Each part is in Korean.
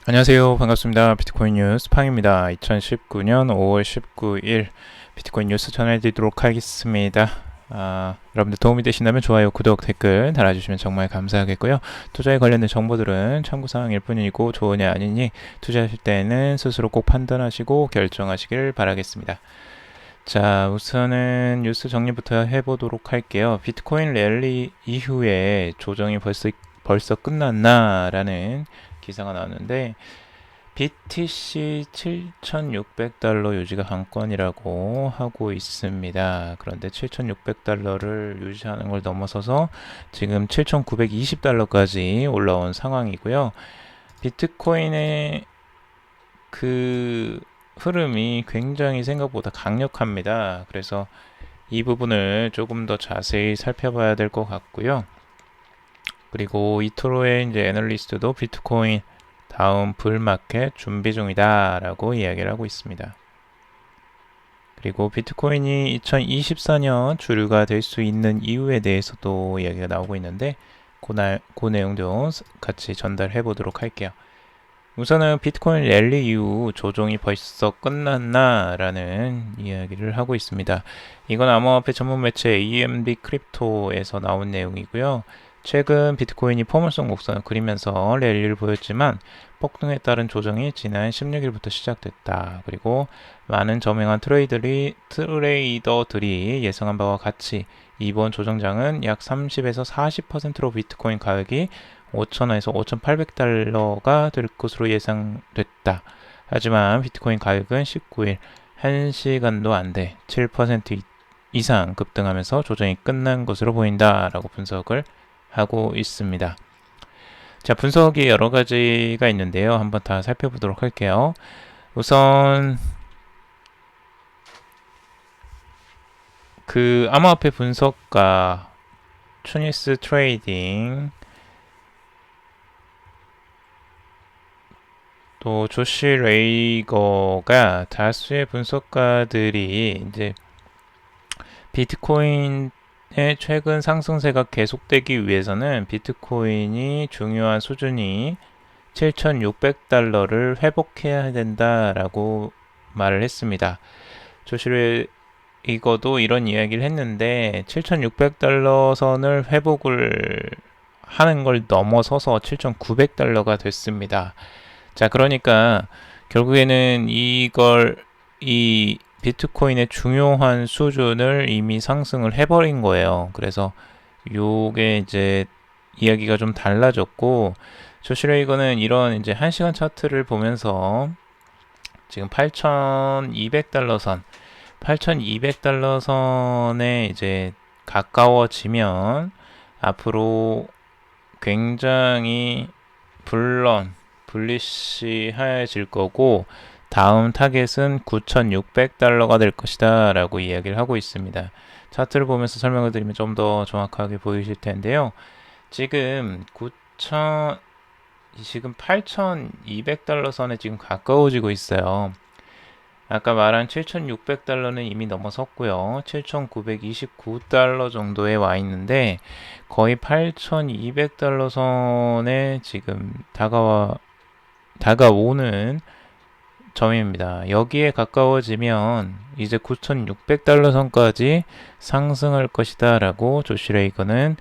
안녕하세요. 반갑습니다. 비트코인 뉴스 팡입니다. 2019년 5월 19일 비트코인 뉴스 전해드리도록 하겠습니다. 여러분들 도움이 되신다면 좋아요, 구독, 댓글 달아주시면 정말 감사하겠고요. 투자에 관련된 정보들은 참고사항일 뿐이고 좋으냐 아니니 투자하실 때는 스스로 꼭 판단하시고 결정하시길 바라겠습니다. 자, 우선은 뉴스 정리부터 해보도록 할게요. 비트코인 랠리 이후에 조정이 벌써 끝났나라는 기사가 나왔는데 BTC 7,600달러 유지가 관건이라고 하고 있습니다. 그런데 7,600달러를 유지하는 걸 넘어서서 지금 7,920달러까지 올라온 상황이고요. 비트코인의 그 흐름이 굉장히 생각보다 강력합니다. 그래서 이 부분을 조금 더 자세히 살펴봐야 될 것 같고요. 그리고 이토로의 이제 애널리스트도 비트코인 다음 불마켓 준비 중이다라고 이야기를 하고 있습니다. 그리고 비트코인이 2024년 주류가 될 수 있는 이유에 대해서도 이야기가 나오고 있는데 그 내용도 같이 전달해 보도록 할게요. 우선은 비트코인 랠리 이후 조정이 벌써 끝났나 라는 이야기를 하고 있습니다. 이건 암호화폐 전문 매체 AMD 크립토에서 나온 내용이고요. 최근 비트코인이 포물선 곡선을 그리면서 랠리를 보였지만 폭등에 따른 조정이 지난 16일부터 시작됐다. 그리고 많은 저명한 트레이더들이 예상한 바와 같이 이번 조정장은 약 30에서 40%로 비트코인 가격이 5,000원에서 5,800달러가 될 것으로 예상됐다. 하지만 비트코인 가격은 19일 1시간도 안 돼 7% 이상 급등하면서 조정이 끝난 것으로 보인다라고 분석을 하고 있습니다. 자, 분석이 여러 가지가 있는데요. 한번 다 살펴보도록 할게요. 우선 그 암호화폐 분석가 추니스 트레이딩 또 조시 레이거가 다수의 분석가들이 이제 비트코인의 최근 상승세가 계속되기 위해서는 비트코인이 중요한 수준이 7,600달러를 회복해야 된다라고 말을 했습니다. 조시 레이거도 이런 이야기를 했는데 7,600달러 선을 회복을 하는 걸 넘어서서 7,900달러가 됐습니다. 자, 그러니까 결국에는 이 비트코인의 중요한 수준을 이미 상승을 해버린 거예요. 그래서 요게 이제 이야기가 좀 달라졌고, 조시레이거는 이런 이제 1시간 차트를 보면서 지금 8,200달러 선, 8,200달러 선에 이제 가까워지면 앞으로 굉장히 불리시해질 거고 다음 타겟은 9,600달러가 될 것이다 라고 이야기를 하고 있습니다. 차트를 보면서 설명을 드리면 좀 더 정확하게 보이실 텐데요. 지금 8,200달러 선에 지금 가까워지고 있어요. 아까 말한 7,600달러는 이미 넘어섰고요. 7,929달러 정도에 와 있는데 거의 8,200달러 선에 지금 다가오는 점입니다. 여기에 가까워지면 이제 9,600달러 선까지 상승할 것이다 라고 조시레이거는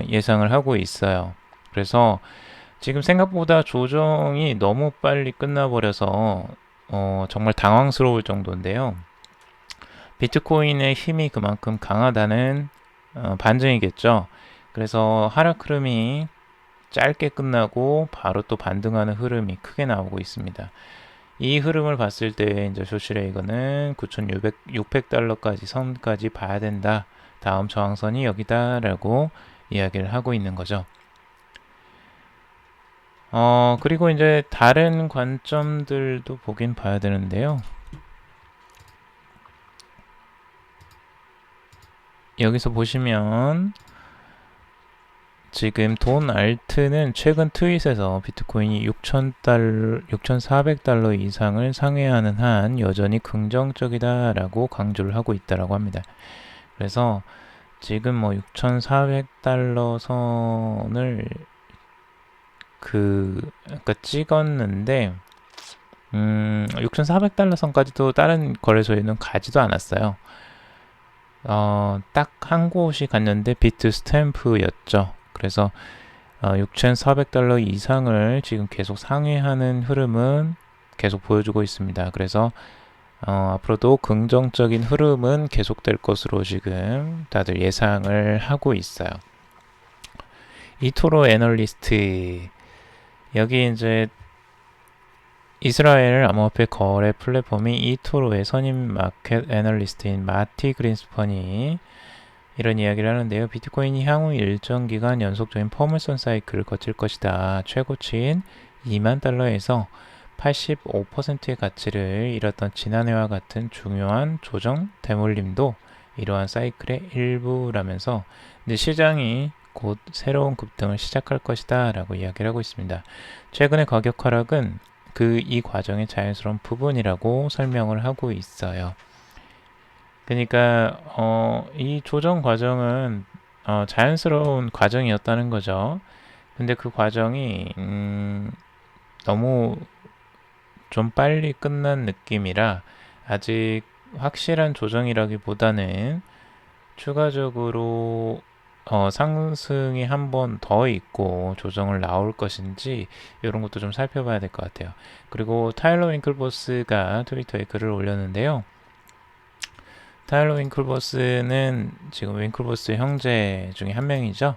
예상을 하고 있어요. 그래서 지금 생각보다 조정이 너무 빨리 끝나버려서 정말 당황스러울 정도인데요. 비트코인의 힘이 그만큼 강하다는 반증이겠죠. 그래서 하락 흐름이 짧게 끝나고 바로 또 반등하는 흐름이 크게 나오고 있습니다. 이 흐름을 봤을 때 이제 조시레이거는 9,600달러까지 선까지 봐야 된다. 다음 저항선이 여기다라고 이야기를 하고 있는 거죠. 그리고 이제 다른 관점들도 보긴 봐야 되는데요. 여기서 보시면 지금 돈 알트는 최근 트윗에서 비트코인이 6,400달러 이상을 상회하는 한 여전히 긍정적이다라고 강조를 하고 있다라고 합니다. 그래서 지금 뭐 6,400달러 선을 아까 찍었는데 6,400달러 선까지도 다른 거래소에는 가지도 않았어요. 딱 한 곳이 갔는데 비트 스탬프였죠. 그래서 6,400달러 이상을 지금 계속 상회하는 흐름은 계속 보여주고 있습니다. 그래서 앞으로도 긍정적인 흐름은 계속될 것으로 지금 다들 예상을 하고 있어요. 이토로 애널리스트, 여기 이제 이스라엘 암호화폐 거래 플랫폼이 이토로의 선임 마켓 애널리스트인 마티 그린스펀이 이런 이야기를 하는데요. 비트코인이 향후 일정 기간 연속적인 퍼물선 사이클을 거칠 것이다. 최고치인 2만 달러에서 85%의 가치를 잃었던 지난해와 같은 중요한 조정 대물림도 이러한 사이클의 일부라면서 근데 시장이 곧 새로운 급등을 시작할 것이다 라고 이야기를 하고 있습니다. 최근의 가격 하락은 이 과정의 자연스러운 부분이라고 설명을 하고 있어요. 그러니까 이 조정 과정은 자연스러운 과정이었다는 거죠. 근데 그 과정이 너무 좀 빨리 끝난 느낌이라 아직 확실한 조정이라기보다는 추가적으로 상승이 한 번 더 있고 조정을 나올 것인지 이런 것도 좀 살펴봐야 될 것 같아요. 그리고 타일러 윙클버스가 트위터에 글을 올렸는데요. 타일러 윙클버스는 지금 윙클버스의 형제 중에 한 명이죠.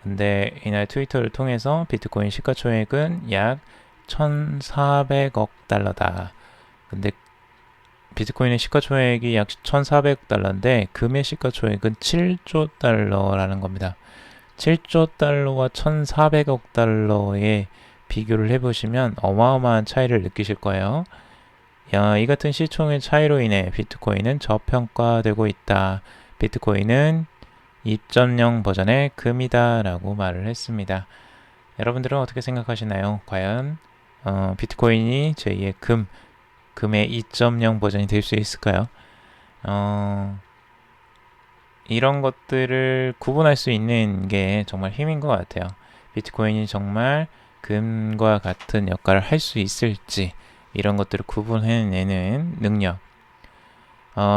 근데 이날 트위터를 통해서 비트코인 시가총액은 약 1,400억 달러다. 근데 비트코인의 시가총액이 약 1,400억 달러인데 금의 시가총액은 7조 달러라는 겁니다. 7조 달러와 1,400억 달러의 비교를 해보시면 어마어마한 차이를 느끼실 거예요. 이 같은 시총의 차이로 인해 비트코인은 저평가되고 있다. 비트코인은 2.0 버전의 금이다 라고 말을 했습니다. 여러분들은 어떻게 생각하시나요? 과연 비트코인이 제2의 금의 2.0 버전이 될 수 있을까요? 이런 것들을 구분할 수 있는 게 정말 힘인 것 같아요. 비트코인이 정말 금과 같은 역할을 할 수 있을지 이런 것들을 구분해내는 능력.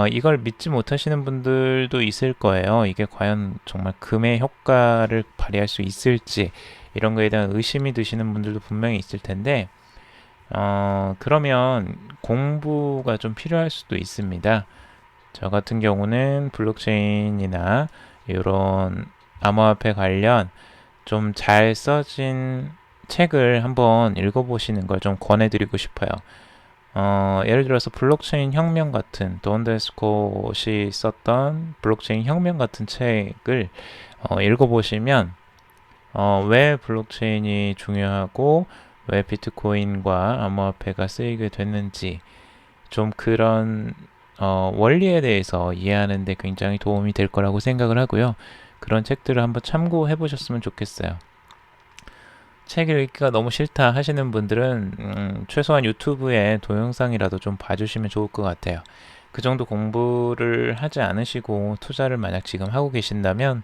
이걸 믿지 못하시는 분들도 있을 거예요. 이게 과연 정말 금의 효과를 발휘할 수 있을지 이런 거에 대한 의심이 드시는 분들도 분명히 있을 텐데 그러면 공부가 좀 필요할 수도 있습니다. 저 같은 경우는 블록체인이나 이런 암호화폐 관련 좀 잘 써진 책을 한번 읽어보시는 걸 좀 권해드리고 싶어요. 예를 들어서 블록체인 혁명 같은 돈 스콧이 썼던 블록체인 혁명 같은 책을 읽어보시면 왜 블록체인이 중요하고 왜 비트코인과 암호화폐가 쓰이게 됐는지 좀 그런 원리에 대해서 이해하는 데 굉장히 도움이 될 거라고 생각을 하고요. 그런 책들을 한번 참고해 보셨으면 좋겠어요. 책 읽기가 너무 싫다 하시는 분들은 최소한 유튜브에 동영상이라도 좀 봐주시면 좋을 것 같아요. 그 정도 공부를 하지 않으시고 투자를 만약 지금 하고 계신다면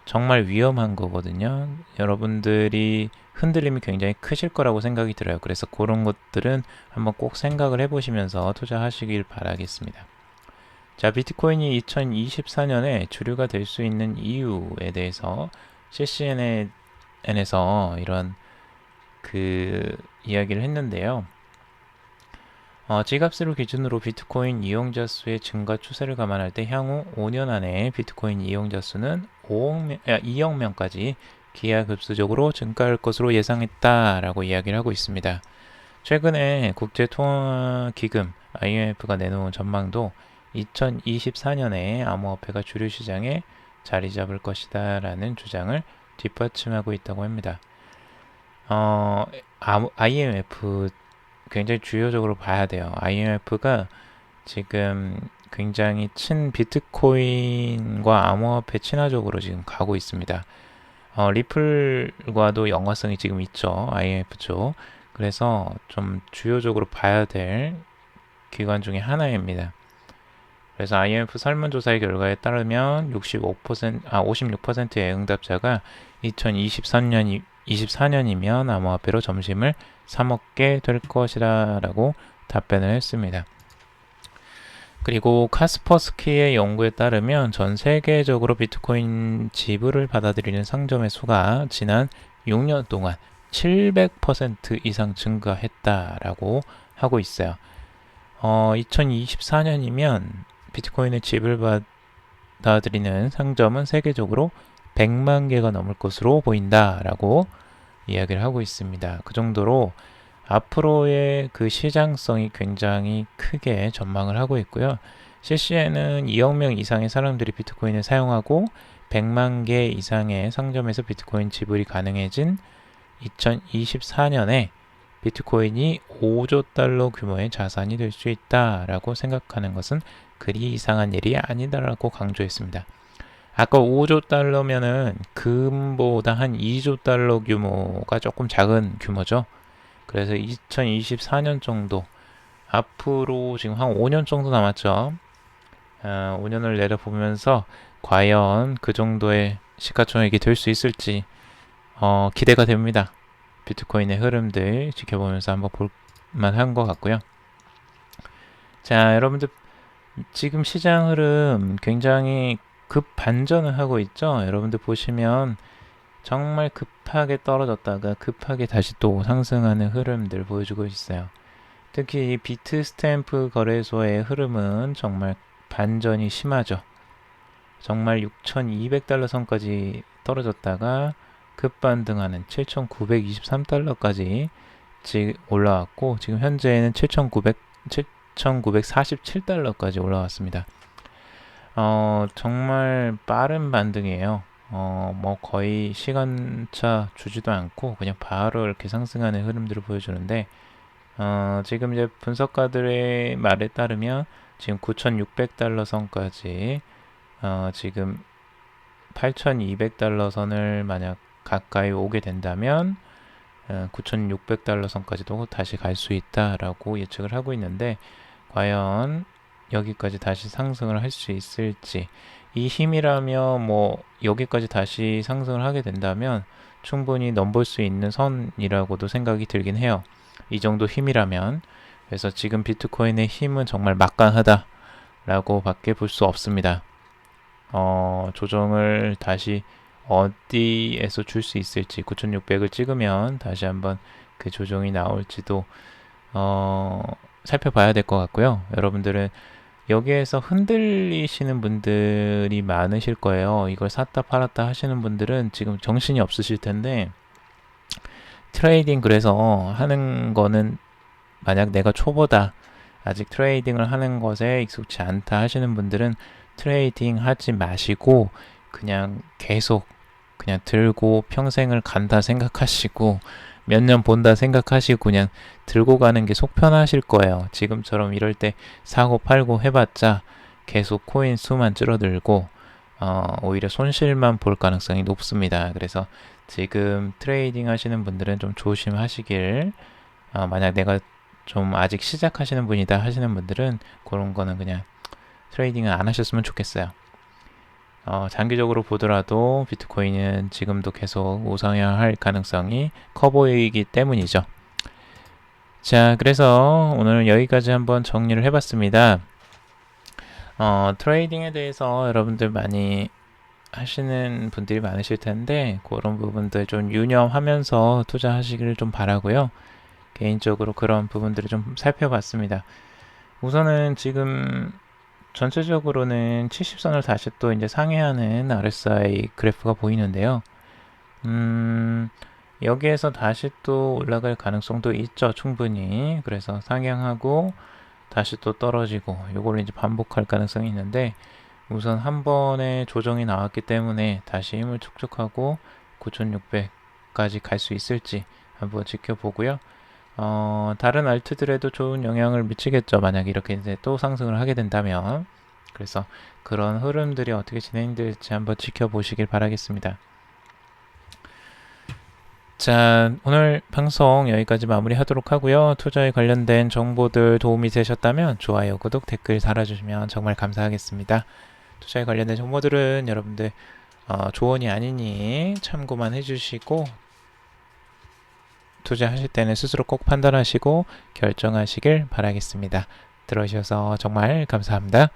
정말 위험한 거거든요. 여러분들이 흔들림이 굉장히 크실 거라고 생각이 들어요. 그래서 그런 것들은 한번 꼭 생각을 해보시면서 투자하시길 바라겠습니다. 자, 비트코인이 2024년에 주류가 될 수 있는 이유에 대해서 CCNN에서 이런 이야기를 했는데요. 지갑수를 기준으로 비트코인 이용자 수의 증가 추세를 감안할 때 향후 5년 안에 비트코인 이용자 수는 2억 명까지 기하급수적으로 증가할 것으로 예상했다라고 이야기를 하고 있습니다. 최근에 국제통화기금 IMF가 내놓은 전망도 2024년에 암호화폐가 주류 시장에 자리 잡을 것이다 라는 주장을 뒷받침하고 있다고 합니다. IMF 굉장히 주요적으로 봐야 돼요. IMF가 지금 굉장히 비트코인과 암호화폐 친화적으로 지금 가고 있습니다. 리플과도 연관성이 지금 있죠. IMF죠. 그래서 좀 주요적으로 봐야 될 기관 중에 하나입니다. 그래서 IMF 설문조사의 결과에 따르면 56%의 응답자가 2023년 2024년이면 암호화폐로 점심을 사 먹게 될 것이다 라고 답변을 했습니다. 그리고 카스퍼스키의 연구에 따르면 전 세계적으로 비트코인 지불을 받아들이는 상점의 수가 지난 6년 동안 700% 이상 증가했다라고 하고 있어요. 2024년이면 비트코인을 지불받아들이는 상점은 세계적으로 100만 개가 넘을 것으로 보인다라고 이야기를 하고 있습니다. 그 정도로 앞으로의 그 시장성이 굉장히 크게 전망을 하고 있고요. 실시에는 2억 명 이상의 사람들이 비트코인을 사용하고 100만 개 이상의 상점에서 비트코인 지불이 가능해진 2024년에 비트코인이 5조 달러 규모의 자산이 될 수 있다라고 생각하는 것은 그리 이상한 일이 아니다라고 강조했습니다. 아까 5조 달러면은 금보다 한 2조 달러 규모가 조금 작은 규모죠. 그래서 2024년 정도, 앞으로 지금 한 5년 정도 남았죠. 5년을 내려보면서 과연 그 정도의 시가총액이 될 수 있을지 기대가 됩니다. 비트코인의 흐름들 지켜보면서 한번 볼만한 것 같고요. 자, 여러분들 지금 시장 흐름 굉장히 급 반전을 하고 있죠. 여러분들 보시면 정말 급하게 떨어졌다가 급하게 다시 또 상승하는 흐름들 보여주고 있어요. 특히 이 비트스탬프 거래소의 흐름은 정말 반전이 심하죠. 정말 6,200달러 선까지 떨어졌다가 급반등하는 7,923달러까지 올라왔고, 지금 현재는 7,947달러까지 올라왔습니다. 정말 빠른 반등이에요. 뭐 거의 시간차 주지도 않고 그냥 바로 이렇게 상승하는 흐름들을 보여주는데, 지금 이제 분석가들의 말에 따르면 지금 9,600달러 선까지 지금 8,200달러 선을 만약 가까이 오게 된다면 9,600달러 선까지도 다시 갈 수 있다라고 예측을 하고 있는데, 과연 여기까지 다시 상승을 할 수 있을지, 이 힘이라면 뭐 여기까지 다시 상승을 하게 된다면 충분히 넘볼 수 있는 선이라고도 생각이 들긴 해요. 이 정도 힘이라면. 그래서 지금 비트코인의 힘은 정말 막강하다 라고 밖에 볼 수 없습니다. 조정을 다시 어디에서 줄 수 있을지, 9,600을 찍으면 다시 한번 그 조정이 나올지도 살펴봐야 될 것 같고요. 여러분들은 여기에서 흔들리시는 분들이 많으실 거예요. 이걸 샀다 팔았다 하시는 분들은 지금 정신이 없으실 텐데, 트레이딩 그래서 하는 거는, 만약 내가 초보다, 아직 트레이딩을 하는 것에 익숙치 않다 하시는 분들은 트레이딩 하지 마시고 그냥 계속 그냥 들고 평생을 간다 생각하시고 몇 년 본다 생각하시고 그냥 들고 가는 게 속 편하실 거예요. 지금처럼 이럴 때 사고 팔고 해봤자 계속 코인 수만 줄어들고 오히려 손실만 볼 가능성이 높습니다. 그래서 지금 트레이딩 하시는 분들은 좀 조심하시길, 만약 내가 좀 아직 시작하시는 분이다 하시는 분들은 그런 거는 그냥 트레이딩을 안 하셨으면 좋겠어요. 장기적으로 보더라도 비트코인은 지금도 계속 우상향할 가능성이 커 보이기 때문이죠. 자, 그래서 오늘은 여기까지 한번 정리를 해봤습니다. 트레이딩에 대해서 여러분들 많이 하시는 분들이 많으실 텐데, 그런 부분들 좀 유념하면서 투자하시기를 좀 바라고요. 개인적으로 그런 부분들을 좀 살펴봤습니다. 우선은 지금 전체적으로는 70선을 다시 또 이제 상회하는 RSI 그래프가 보이는데요. 여기에서 다시 또 올라갈 가능성도 있죠, 충분히. 그래서 상향하고 다시 또 떨어지고, 요거를 이제 반복할 가능성이 있는데, 우선 한 번의 조정이 나왔기 때문에 다시 힘을 축적하고 9,600까지 갈 수 있을지 한번 지켜보고요. 다른 알트들에도 좋은 영향을 미치겠죠, 만약 이렇게 이제 또 상승을 하게 된다면. 그래서 그런 흐름들이 어떻게 진행될지 한번 지켜보시길 바라겠습니다. 자, 오늘 방송 여기까지 마무리하도록 하고요. 투자에 관련된 정보들 도움이 되셨다면 좋아요, 구독, 댓글 달아주시면 정말 감사하겠습니다. 투자에 관련된 정보들은 여러분들 조언이 아니니 참고만 해주시고, 투자하실 때는 스스로 꼭 판단하시고 결정하시길 바라겠습니다. 들어주셔서 정말 감사합니다.